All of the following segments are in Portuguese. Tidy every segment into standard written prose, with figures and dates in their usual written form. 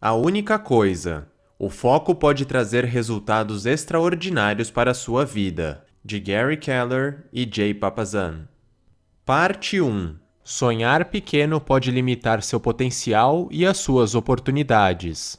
A única coisa. O foco pode trazer resultados extraordinários para a sua vida. De Gary Keller e Jay Papasan. Parte 1. Sonhar pequeno pode limitar seu potencial e as suas oportunidades.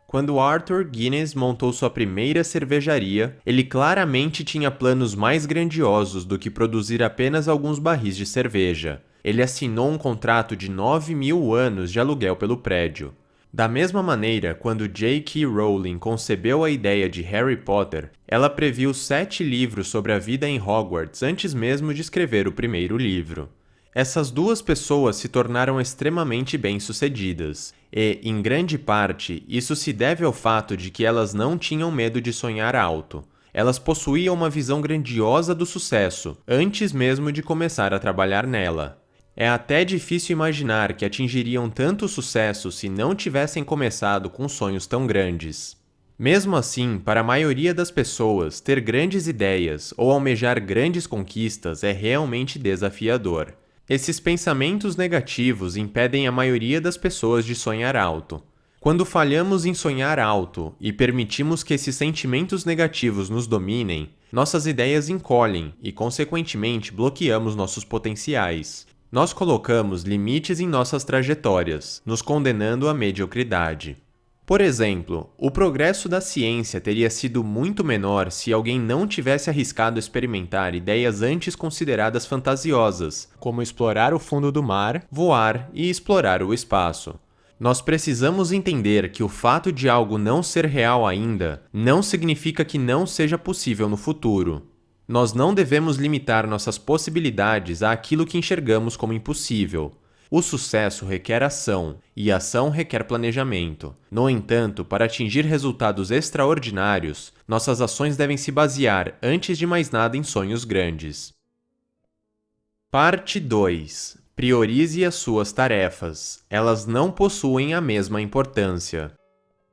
Quando Arthur Guinness montou sua primeira cervejaria, ele claramente tinha planos mais grandiosos do que produzir apenas alguns barris de cerveja. Ele assinou um contrato de 9.000 anos de aluguel pelo prédio. Da mesma maneira, quando J.K. Rowling concebeu a ideia de Harry Potter, ela previu 7 livros sobre a vida em Hogwarts antes mesmo de escrever o primeiro livro. Essas duas pessoas se tornaram extremamente bem-sucedidas, e, em grande parte, isso se deve ao fato de que elas não tinham medo de sonhar alto. Elas possuíam uma visão grandiosa do sucesso, antes mesmo de começar a trabalhar nela. É até difícil imaginar que atingiriam tanto sucesso se não tivessem começado com sonhos tão grandes. Mesmo assim, para a maioria das pessoas, ter grandes ideias ou almejar grandes conquistas é realmente desafiador. Esses pensamentos negativos impedem a maioria das pessoas de sonhar alto. Quando falhamos em sonhar alto e permitimos que esses sentimentos negativos nos dominem, nossas ideias encolhem e, consequentemente, bloqueamos nossos potenciais. Nós colocamos limites em nossas trajetórias, nos condenando à mediocridade. Por exemplo, o progresso da ciência teria sido muito menor se alguém não tivesse arriscado experimentar ideias antes consideradas fantasiosas, como explorar o fundo do mar, voar e explorar o espaço. Nós precisamos entender que o fato de algo não ser real ainda não significa que não seja possível no futuro. Nós não devemos limitar nossas possibilidades àquilo que enxergamos como impossível. O sucesso requer ação, e ação requer planejamento. No entanto, para atingir resultados extraordinários, nossas ações devem se basear, antes de mais nada, em sonhos grandes. Parte 2. Priorize as suas tarefas. Elas não possuem a mesma importância.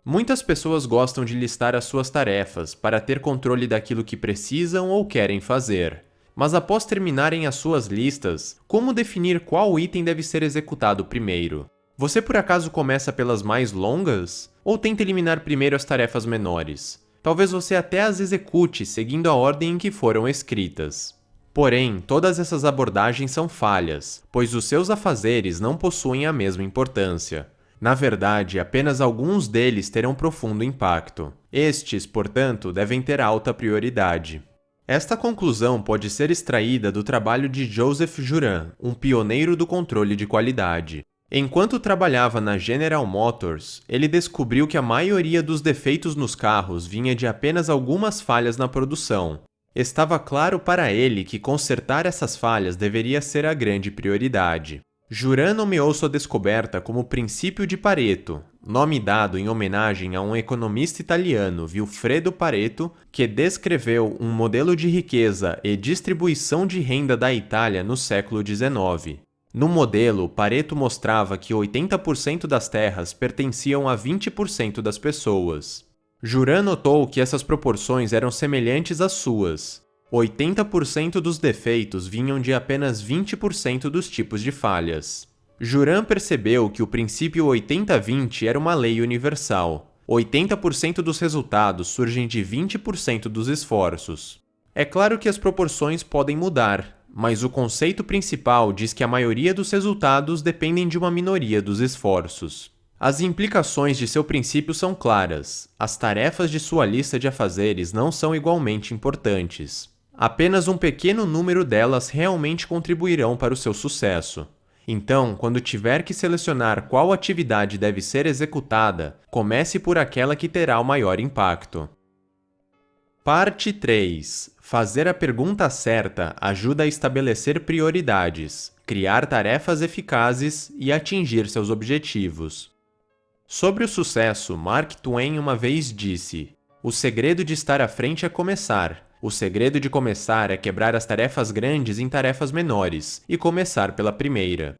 Muitas pessoas gostam de listar as suas tarefas para ter controle daquilo que precisam ou querem fazer. Mas após terminarem as suas listas, como definir qual item deve ser executado primeiro? Você por acaso começa pelas mais longas? Ou tenta eliminar primeiro as tarefas menores? Talvez você até as execute seguindo a ordem em que foram escritas. Porém, todas essas abordagens são falhas, pois os seus afazeres não possuem a mesma importância. Na verdade, apenas alguns deles terão profundo impacto. Estes, portanto, devem ter alta prioridade. Esta conclusão pode ser extraída do trabalho de Joseph Juran, um pioneiro do controle de qualidade. Enquanto trabalhava na General Motors, ele descobriu que a maioria dos defeitos nos carros vinha de apenas algumas falhas na produção. Estava claro para ele que consertar essas falhas deveria ser a grande prioridade. Juran nomeou sua descoberta como o princípio de Pareto, nome dado em homenagem a um economista italiano, Vilfredo Pareto, que descreveu um modelo de riqueza e distribuição de renda da Itália no século XIX. No modelo, Pareto mostrava que 80% das terras pertenciam a 20% das pessoas. Juran notou que essas proporções eram semelhantes às suas. 80% dos defeitos vinham de apenas 20% dos tipos de falhas. Juran percebeu que o princípio 80-20 era uma lei universal. 80% dos resultados surgem de 20% dos esforços. É claro que as proporções podem mudar, mas o conceito principal diz que a maioria dos resultados dependem de uma minoria dos esforços. As implicações de seu princípio são claras. As tarefas de sua lista de afazeres não são igualmente importantes. Apenas um pequeno número delas realmente contribuirão para o seu sucesso. Então, quando tiver que selecionar qual atividade deve ser executada, comece por aquela que terá o maior impacto. Parte 3. Fazer a pergunta certa ajuda a estabelecer prioridades, criar tarefas eficazes e atingir seus objetivos. Sobre o sucesso, Mark Twain uma vez disse: "O segredo de estar à frente é começar. O segredo de começar é quebrar as tarefas grandes em tarefas menores e começar pela primeira."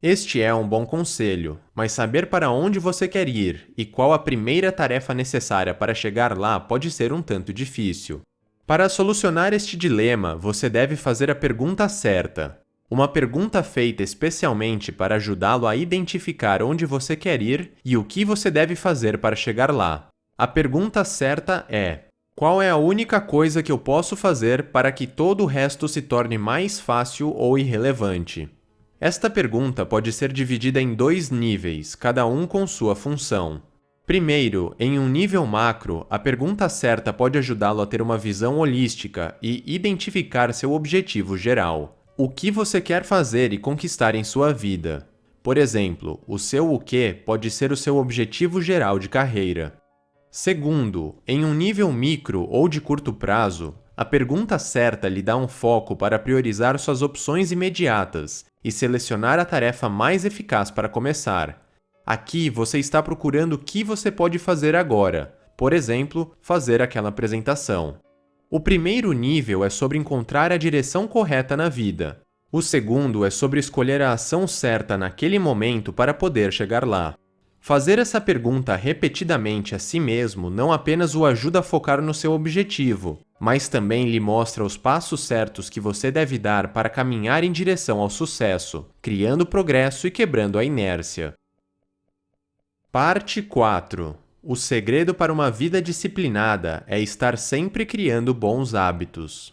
Este é um bom conselho, mas saber para onde você quer ir e qual a primeira tarefa necessária para chegar lá pode ser um tanto difícil. Para solucionar este dilema, você deve fazer a pergunta certa. Uma pergunta feita especialmente para ajudá-lo a identificar onde você quer ir e o que você deve fazer para chegar lá. A pergunta certa é: qual é a única coisa que eu posso fazer para que todo o resto se torne mais fácil ou irrelevante? Esta pergunta pode ser dividida em dois níveis, cada um com sua função. Primeiro, em um nível macro, a pergunta certa pode ajudá-lo a ter uma visão holística e identificar seu objetivo geral. O que você quer fazer e conquistar em sua vida? Por exemplo, o seu o quê pode ser o seu objetivo geral de carreira. Segundo, em um nível micro ou de curto prazo, a pergunta certa lhe dá um foco para priorizar suas opções imediatas e selecionar a tarefa mais eficaz para começar. Aqui você está procurando o que você pode fazer agora, por exemplo, fazer aquela apresentação. O primeiro nível é sobre encontrar a direção correta na vida. O segundo é sobre escolher a ação certa naquele momento para poder chegar lá. Fazer essa pergunta repetidamente a si mesmo não apenas o ajuda a focar no seu objetivo, mas também lhe mostra os passos certos que você deve dar para caminhar em direção ao sucesso, criando progresso e quebrando a inércia. Parte 4. O segredo para uma vida disciplinada é estar sempre criando bons hábitos.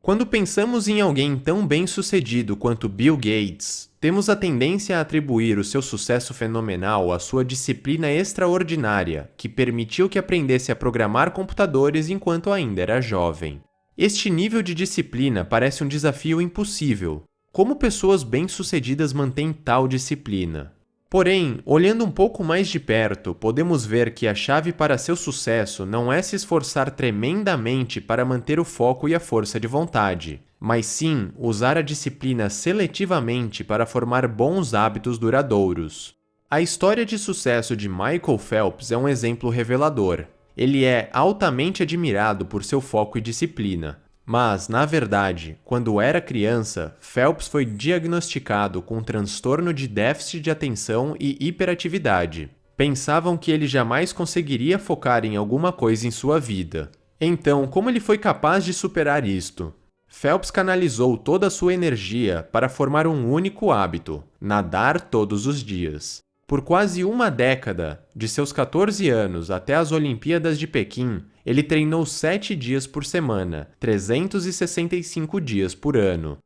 Quando pensamos em alguém tão bem-sucedido quanto Bill Gates, temos a tendência a atribuir o seu sucesso fenomenal à sua disciplina extraordinária, que permitiu que aprendesse a programar computadores enquanto ainda era jovem. Este nível de disciplina parece um desafio impossível. Como pessoas bem-sucedidas mantêm tal disciplina? Porém, olhando um pouco mais de perto, podemos ver que a chave para seu sucesso não é se esforçar tremendamente para manter o foco e a força de vontade, mas sim usar a disciplina seletivamente para formar bons hábitos duradouros. A história de sucesso de Michael Phelps é um exemplo revelador. Ele é altamente admirado por seu foco e disciplina. Mas, na verdade, quando era criança, Phelps foi diagnosticado com transtorno de déficit de atenção e hiperatividade. Pensavam que ele jamais conseguiria focar em alguma coisa em sua vida. Então, como ele foi capaz de superar isto? Phelps canalizou toda a sua energia para formar um único hábito: nadar todos os dias. Por quase uma década, de seus 14 anos até as Olimpíadas de Pequim, ele treinou 7 dias por semana, 365 dias por ano.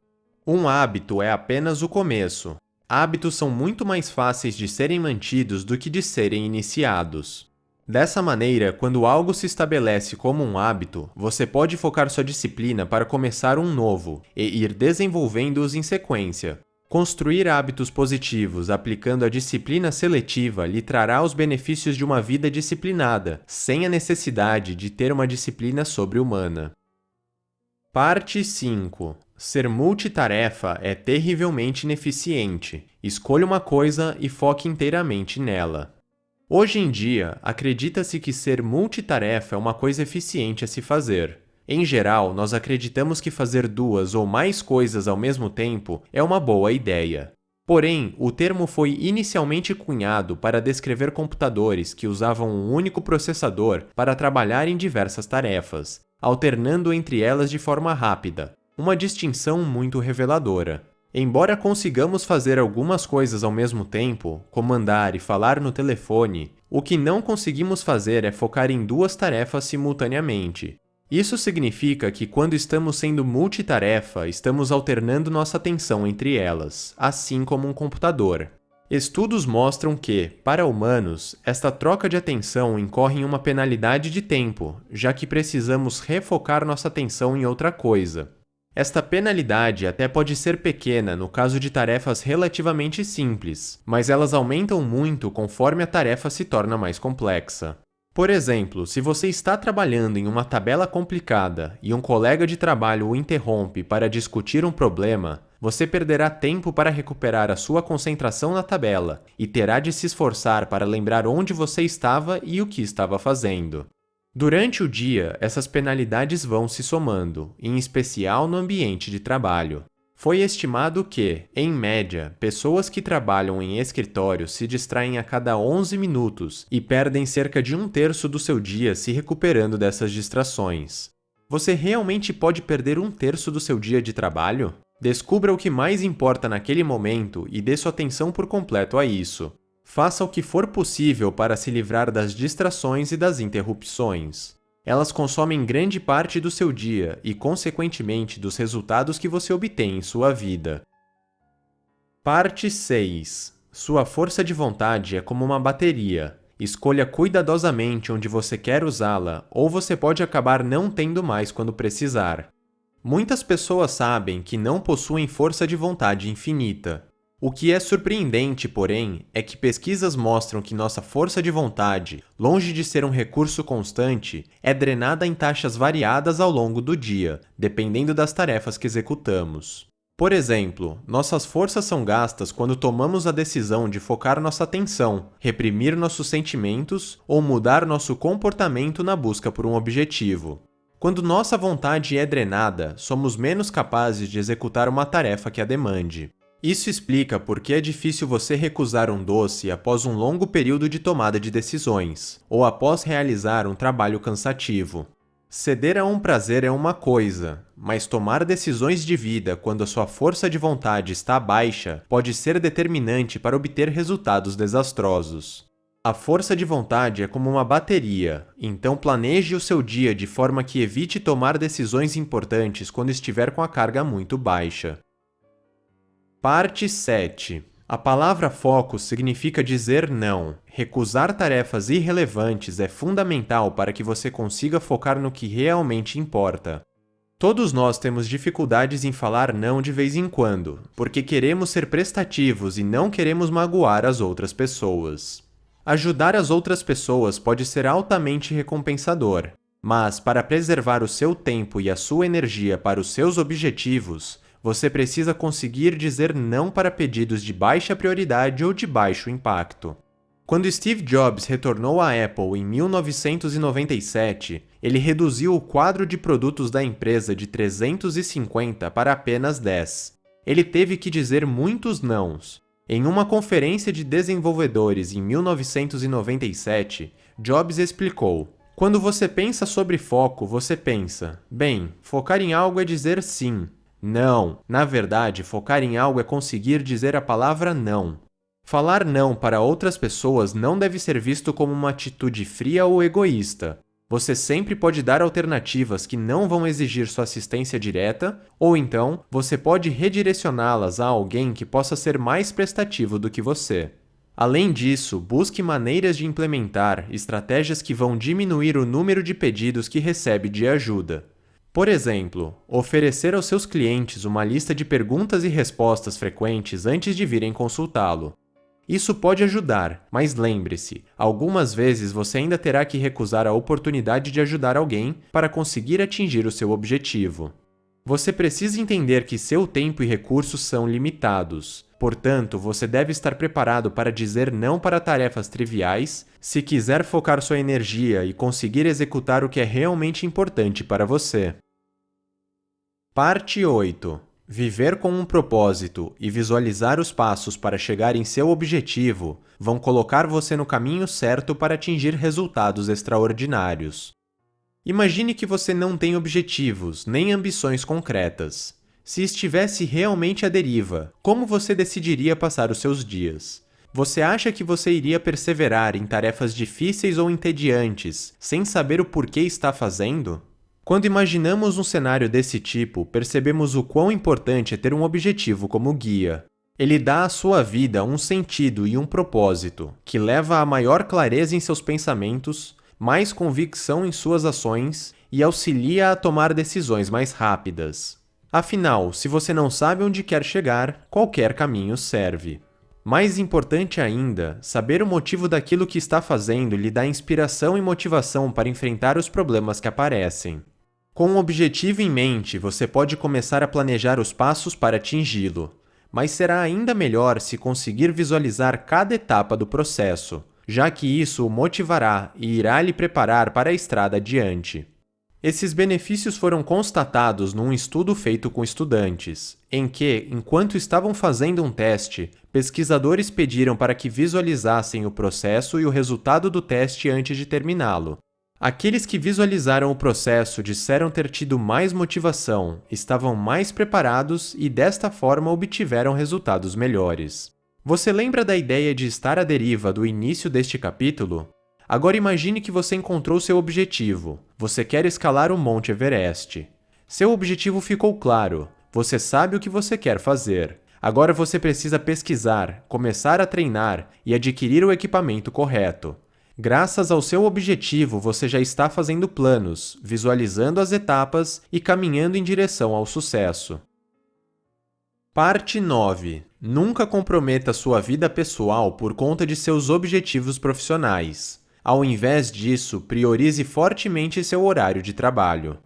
Um hábito é apenas o começo. Hábitos são muito mais fáceis de serem mantidos do que de serem iniciados. Dessa maneira, quando algo se estabelece como um hábito, você pode focar sua disciplina para começar um novo e ir desenvolvendo-os em sequência. Construir hábitos positivos aplicando a disciplina seletiva lhe trará os benefícios de uma vida disciplinada, sem a necessidade de ter uma disciplina sobre-humana. Parte 5. Ser multitarefa é terrivelmente ineficiente. Escolha uma coisa e foque inteiramente nela. Hoje em dia, acredita-se que ser multitarefa é uma coisa eficiente a se fazer. Em geral, nós acreditamos que fazer 2 ou mais coisas ao mesmo tempo é uma boa ideia. Porém, o termo foi inicialmente cunhado para descrever computadores que usavam um único processador para trabalhar em diversas tarefas, alternando entre elas de forma rápida, uma distinção muito reveladora. Embora consigamos fazer algumas coisas ao mesmo tempo, como andar e falar no telefone, o que não conseguimos fazer é focar em 2 tarefas simultaneamente. Isso significa que quando estamos sendo multitarefa, estamos alternando nossa atenção entre elas, assim como um computador. Estudos mostram que, para humanos, esta troca de atenção incorre em uma penalidade de tempo, já que precisamos refocar nossa atenção em outra coisa. Esta penalidade até pode ser pequena no caso de tarefas relativamente simples, mas elas aumentam muito conforme a tarefa se torna mais complexa. Por exemplo, se você está trabalhando em uma tabela complicada e um colega de trabalho o interrompe para discutir um problema, você perderá tempo para recuperar a sua concentração na tabela e terá de se esforçar para lembrar onde você estava e o que estava fazendo. Durante o dia, essas penalidades vão se somando, em especial no ambiente de trabalho. Foi estimado que, em média, pessoas que trabalham em escritórios se distraem a cada 11 minutos e perdem cerca de 1/3 do seu dia se recuperando dessas distrações. Você realmente pode perder 1/3 do seu dia de trabalho? Descubra o que mais importa naquele momento e dê sua atenção por completo a isso. Faça o que for possível para se livrar das distrações e das interrupções. Elas consomem grande parte do seu dia e, consequentemente, dos resultados que você obtém em sua vida. Parte 6. Sua força de vontade é como uma bateria. Escolha cuidadosamente onde você quer usá-la, ou você pode acabar não tendo mais quando precisar. Muitas pessoas sabem que não possuem força de vontade infinita. O que é surpreendente, porém, é que pesquisas mostram que nossa força de vontade, longe de ser um recurso constante, é drenada em taxas variadas ao longo do dia, dependendo das tarefas que executamos. Por exemplo, nossas forças são gastas quando tomamos a decisão de focar nossa atenção, reprimir nossos sentimentos ou mudar nosso comportamento na busca por um objetivo. Quando nossa vontade é drenada, somos menos capazes de executar uma tarefa que a demande. Isso explica por que é difícil você recusar um doce após um longo período de tomada de decisões, ou após realizar um trabalho cansativo. Ceder a um prazer é uma coisa, mas tomar decisões de vida quando a sua força de vontade está baixa pode ser determinante para obter resultados desastrosos. A força de vontade é como uma bateria, então planeje o seu dia de forma que evite tomar decisões importantes quando estiver com a carga muito baixa. Parte 7. A palavra foco significa dizer não. Recusar tarefas irrelevantes é fundamental para que você consiga focar no que realmente importa. Todos nós temos dificuldades em falar não de vez em quando, porque queremos ser prestativos e não queremos magoar as outras pessoas. Ajudar as outras pessoas pode ser altamente recompensador, mas para preservar o seu tempo e a sua energia para os seus objetivos, você precisa conseguir dizer não para pedidos de baixa prioridade ou de baixo impacto. Quando Steve Jobs retornou à Apple em 1997, ele reduziu o quadro de produtos da empresa de 350 para apenas 10. Ele teve que dizer muitos nãos. Em uma conferência de desenvolvedores em 1997, Jobs explicou: "Quando você pensa sobre foco, você pensa, bem, focar em algo é dizer sim. Não, na verdade, focar em algo é conseguir dizer a palavra não. Falar não para outras pessoas não deve ser visto como uma atitude fria ou egoísta. Você sempre pode dar alternativas que não vão exigir sua assistência direta, ou então você pode redirecioná-las a alguém que possa ser mais prestativo do que você. Além disso, busque maneiras de implementar estratégias que vão diminuir o número de pedidos que recebe de ajuda. Por exemplo, oferecer aos seus clientes uma lista de perguntas e respostas frequentes antes de virem consultá-lo. Isso pode ajudar, mas lembre-se, algumas vezes você ainda terá que recusar a oportunidade de ajudar alguém para conseguir atingir o seu objetivo. Você precisa entender que seu tempo e recursos são limitados. Portanto, você deve estar preparado para dizer não para tarefas triviais se quiser focar sua energia e conseguir executar o que é realmente importante para você. Parte 8. Viver com um propósito e visualizar os passos para chegar em seu objetivo vão colocar você no caminho certo para atingir resultados extraordinários. Imagine que você não tem objetivos nem ambições concretas. Se estivesse realmente à deriva, como você decidiria passar os seus dias? Você acha que você iria perseverar em tarefas difíceis ou entediantes, sem saber o porquê está fazendo? Quando imaginamos um cenário desse tipo, percebemos o quão importante é ter um objetivo como guia. Ele dá à sua vida um sentido e um propósito, que leva a maior clareza em seus pensamentos, mais convicção em suas ações e auxilia a tomar decisões mais rápidas. Afinal, se você não sabe onde quer chegar, qualquer caminho serve. Mais importante ainda, saber o motivo daquilo que está fazendo lhe dá inspiração e motivação para enfrentar os problemas que aparecem. Com um objetivo em mente, você pode começar a planejar os passos para atingi-lo, mas será ainda melhor se conseguir visualizar cada etapa do processo, já que isso o motivará e irá lhe preparar para a estrada adiante. Esses benefícios foram constatados num estudo feito com estudantes, em que, enquanto estavam fazendo um teste, pesquisadores pediram para que visualizassem o processo e o resultado do teste antes de terminá-lo. Aqueles que visualizaram o processo disseram ter tido mais motivação, estavam mais preparados e desta forma obtiveram resultados melhores. Você lembra da ideia de estar à deriva do início deste capítulo? Agora imagine que você encontrou seu objetivo. Você quer escalar o Monte Everest. Seu objetivo ficou claro. Você sabe o que você quer fazer. Agora você precisa pesquisar, começar a treinar e adquirir o equipamento correto. Graças ao seu objetivo, você já está fazendo planos, visualizando as etapas e caminhando em direção ao sucesso. Parte 9. Nunca comprometa sua vida pessoal por conta de seus objetivos profissionais. Ao invés disso, priorize fortemente seu horário de trabalho.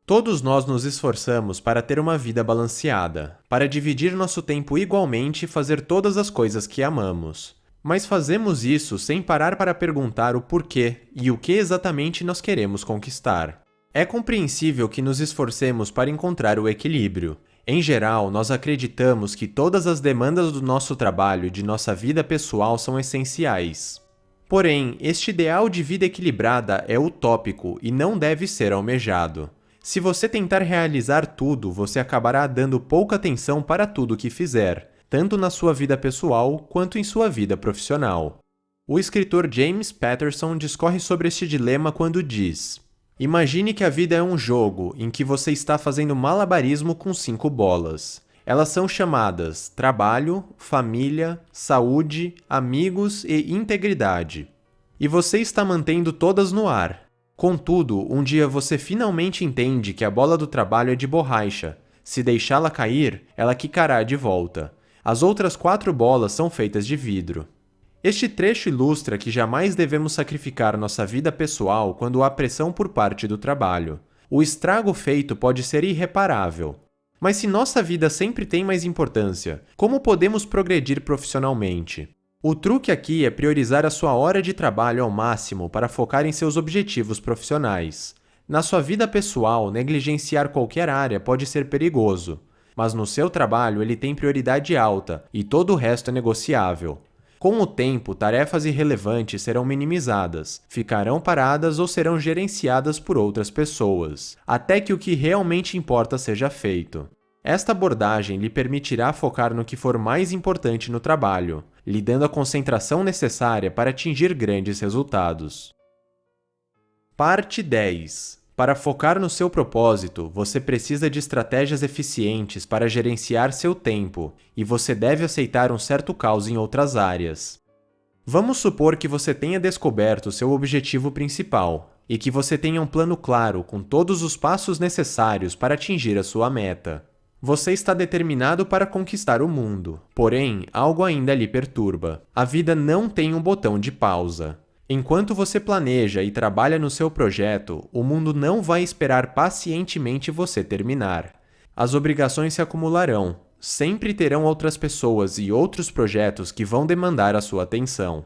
Todos nós nos esforçamos para ter uma vida balanceada, para dividir nosso tempo igualmente e fazer todas as coisas que amamos. Mas fazemos isso sem parar para perguntar o porquê e o que exatamente nós queremos conquistar. É compreensível que nos esforcemos para encontrar o equilíbrio. Em geral, nós acreditamos que todas as demandas do nosso trabalho e de nossa vida pessoal são essenciais. Porém, este ideal de vida equilibrada é utópico e não deve ser almejado. Se você tentar realizar tudo, você acabará dando pouca atenção para tudo que fizer, tanto na sua vida pessoal quanto em sua vida profissional. O escritor James Patterson discorre sobre este dilema quando diz: imagine que a vida é um jogo em que você está fazendo malabarismo com 5 bolas. Elas são chamadas trabalho, família, saúde, amigos e integridade. E você está mantendo todas no ar. Contudo, um dia você finalmente entende que a bola do trabalho é de borracha. Se deixá-la cair, ela quicará de volta. As outras 4 bolas são feitas de vidro. Este trecho ilustra que jamais devemos sacrificar nossa vida pessoal quando há pressão por parte do trabalho. O estrago feito pode ser irreparável. Mas se nossa vida sempre tem mais importância, como podemos progredir profissionalmente? O truque aqui é priorizar a sua hora de trabalho ao máximo para focar em seus objetivos profissionais. Na sua vida pessoal, negligenciar qualquer área pode ser perigoso, mas no seu trabalho ele tem prioridade alta e todo o resto é negociável. Com o tempo, tarefas irrelevantes serão minimizadas, ficarão paradas ou serão gerenciadas por outras pessoas, até que o que realmente importa seja feito. Esta abordagem lhe permitirá focar no que for mais importante no trabalho, lhe dando a concentração necessária para atingir grandes resultados. Parte 10. Para focar no seu propósito, você precisa de estratégias eficientes para gerenciar seu tempo, e você deve aceitar um certo caos em outras áreas. Vamos supor que você tenha descoberto seu objetivo principal, e que você tenha um plano claro com todos os passos necessários para atingir a sua meta. Você está determinado para conquistar o mundo, porém, algo ainda lhe perturba. A vida não tem um botão de pausa. Enquanto você planeja e trabalha no seu projeto, o mundo não vai esperar pacientemente você terminar. As obrigações se acumularão. Sempre terão outras pessoas e outros projetos que vão demandar a sua atenção.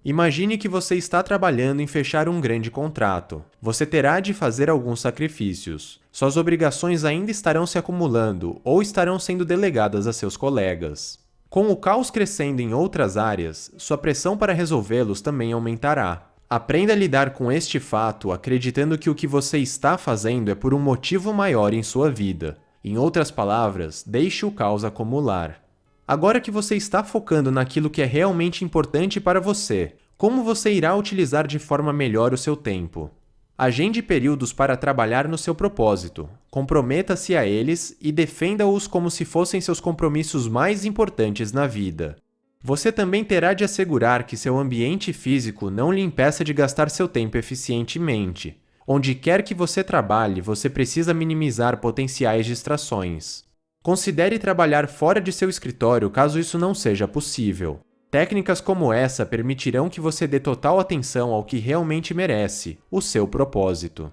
Imagine que você está trabalhando em fechar um grande contrato. Você terá de fazer alguns sacrifícios. Suas obrigações ainda estarão se acumulando ou estarão sendo delegadas a seus colegas. Com o caos crescendo em outras áreas, sua pressão para resolvê-los também aumentará. Aprenda a lidar com este fato acreditando que o que você está fazendo é por um motivo maior em sua vida. Em outras palavras, deixe o caos acumular. Agora que você está focando naquilo que é realmente importante para você, como você irá utilizar de forma melhor o seu tempo? Agende períodos para trabalhar no seu propósito, comprometa-se a eles e defenda-os como se fossem seus compromissos mais importantes na vida. Você também terá de assegurar que seu ambiente físico não lhe impeça de gastar seu tempo eficientemente. Onde quer que você trabalhe, você precisa minimizar potenciais distrações. Considere trabalhar fora de seu escritório caso isso não seja possível. Técnicas como essa permitirão que você dê total atenção ao que realmente merece, o seu propósito.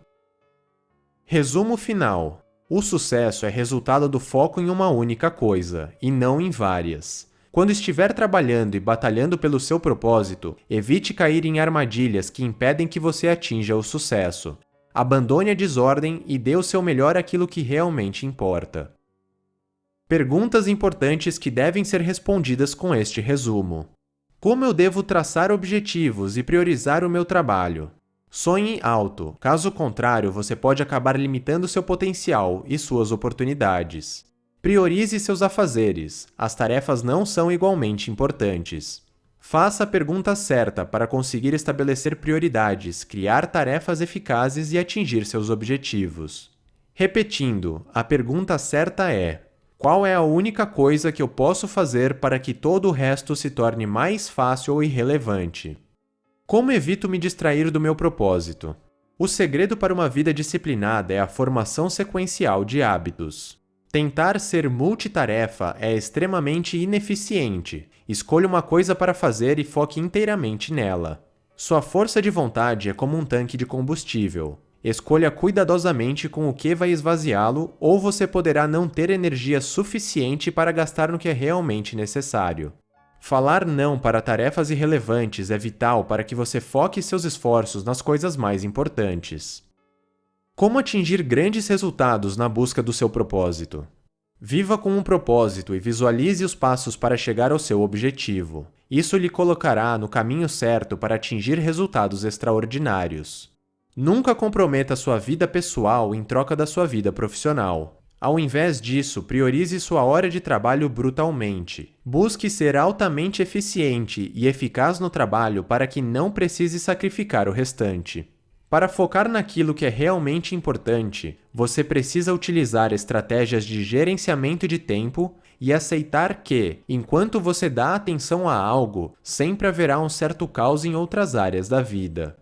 Resumo final. O sucesso é resultado do foco em uma única coisa, e não em várias. Quando estiver trabalhando e batalhando pelo seu propósito, evite cair em armadilhas que impedem que você atinja o sucesso. Abandone a desordem e dê o seu melhor àquilo que realmente importa. Perguntas importantes que devem ser respondidas com este resumo. Como eu devo traçar objetivos e priorizar o meu trabalho? Sonhe alto, caso contrário, você pode acabar limitando seu potencial e suas oportunidades. Priorize seus afazeres, as tarefas não são igualmente importantes. Faça a pergunta certa para conseguir estabelecer prioridades, criar tarefas eficazes e atingir seus objetivos. Repetindo, a pergunta certa é: qual é a única coisa que eu posso fazer para que todo o resto se torne mais fácil ou irrelevante? Como evito me distrair do meu propósito? O segredo para uma vida disciplinada é a formação sequencial de hábitos. Tentar ser multitarefa é extremamente ineficiente. Escolha uma coisa para fazer e foque inteiramente nela. Sua força de vontade é como um tanque de combustível. Escolha cuidadosamente com o que vai esvaziá-lo, ou você poderá não ter energia suficiente para gastar no que é realmente necessário. Falar não para tarefas irrelevantes é vital para que você foque seus esforços nas coisas mais importantes. Como atingir grandes resultados na busca do seu propósito? Viva com um propósito e visualize os passos para chegar ao seu objetivo. Isso lhe colocará no caminho certo para atingir resultados extraordinários. Nunca comprometa sua vida pessoal em troca da sua vida profissional. Ao invés disso, priorize sua hora de trabalho brutalmente. Busque ser altamente eficiente e eficaz no trabalho para que não precise sacrificar o restante. Para focar naquilo que é realmente importante, você precisa utilizar estratégias de gerenciamento de tempo e aceitar que, enquanto você dá atenção a algo, sempre haverá um certo caos em outras áreas da vida.